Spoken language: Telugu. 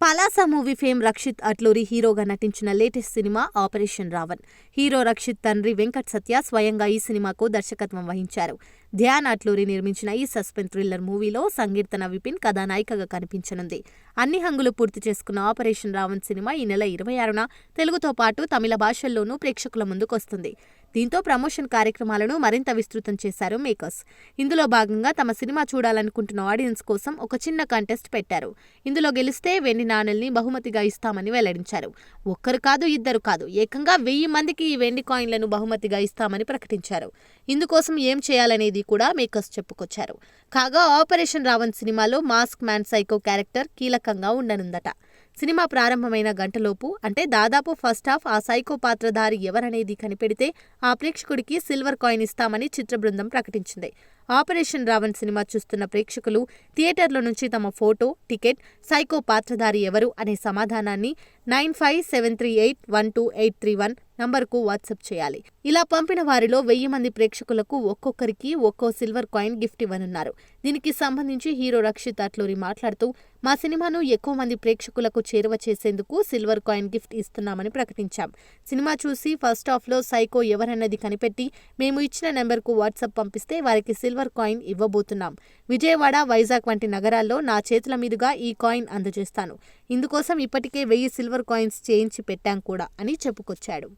పలాస మూవీ ఫేమ్ రక్షిత్ అట్లూరి హీరోగా నటించిన latest cinema operation Raavan. Hero Rakshit తండ్రి వెంకట్ సత్య స్వయంగా ఈ సినిమాకు దర్శకత్వం వహించారు. ధ్యాన్ అట్లూరి నిర్మించిన ఈ సస్పెన్స్ థ్రిల్లర్ మూవీలో సంకీర్తన విపిన్ కథానాయికగా కనిపించనుంది. అన్ని హంగులు పూర్తి చేసుకున్న ఆపరేషన్ రావణ్ సినిమా ఈ నెల 26న తెలుగుతో పాటు తమిళ భాషల్లోనూ ప్రేక్షకుల ముందుకొస్తుంది. దీంతో ప్రమోషన్ కార్యక్రమాలను మరింత విస్తృతం చేశారు మేకర్స్. ఇందులో భాగంగా తమ సినిమా చూడాలనుకుంటున్న ఆడియన్స్ కోసం ఒక చిన్న కంటెస్ట్ పెట్టారు. ఇందులో గెలిస్తే వెండి నాణెల్ని బహుమతిగా ఇస్తామని వెల్లడించారు. ఒక్కరు కాదు, ఇద్దరు కాదు, ఏకంగా 1000 మందికి ఈ వెండి కాయిన్లను బహుమతిగా ఇస్తామని ప్రకటించారు. ఇందుకోసం ఏం చేయాలనేది కూడా మేకర్స్ చెప్పుకొచ్చారు. కాగా ఆపరేషన్ రావణ్ సినిమాలో మాస్క్ మ్యాన్ సైకో క్యారెక్టర్ కీలకంగా ఉండనుందట. సినిమా ప్రారంభమైన గంటలోపు అంటే దాదాపు ఫస్ట్ హాఫ్ ఆ సైకో పాత్రధారి ఎవరనేది కనిపెడితే ఆ ప్రేక్షకుడికి సిల్వర్ కాయిన్ ఇస్తామని చిత్ర బృందం ప్రకటించింది. ఆపరేషన్ రావణ్ సినిమా చూస్తున్న ప్రేక్షకులు థియేటర్ల నుంచి తమ ఫోటో, టికెట్, సైకో పాత్రధారి ఎవరు అనే సమాధానాన్ని 9573812831 నంబర్కు వాట్సాప్ చేయాలి. ఇలా పంపిన వారిలో 1000 మంది ప్రేక్షకులకు ఒక్కొక్కరికి ఒక్కో సిల్వర్ కాయిన్ గిఫ్ట్ ఇవ్వనున్నారు. దీనికి సంబంధించి హీరో రక్షిత్ అట్లూరి మాట్లాడుతూ, మా సినిమాను ఎక్కువ మంది ప్రేక్షకులకు చేరువ చేసేందుకు సిల్వర్ కాయిన్ గిఫ్ట్ ఇస్తున్నామని ప్రకటించాం. సినిమా చూసి ఫస్ట్ హాఫ్లో సైకో ఎవరన్నది కనిపెట్టి మేము ఇచ్చిన నెంబర్కు వాట్సాప్ పంపిస్తే వారికి సిల్వర్ కాయిన్ ఇవ్వబోతున్నాం. విజయవాడ, వైజాగ్ వంటి నగరాల్లో నా చేతుల మీదుగా ఈ కాయిన్ అందజేస్తాను. ఇందుకోసం ఇప్పటికే 1000 సిల్వర్ కాయిన్స్ చేయించి పెట్టాం కూడా అని చెప్పుకొచ్చాడు.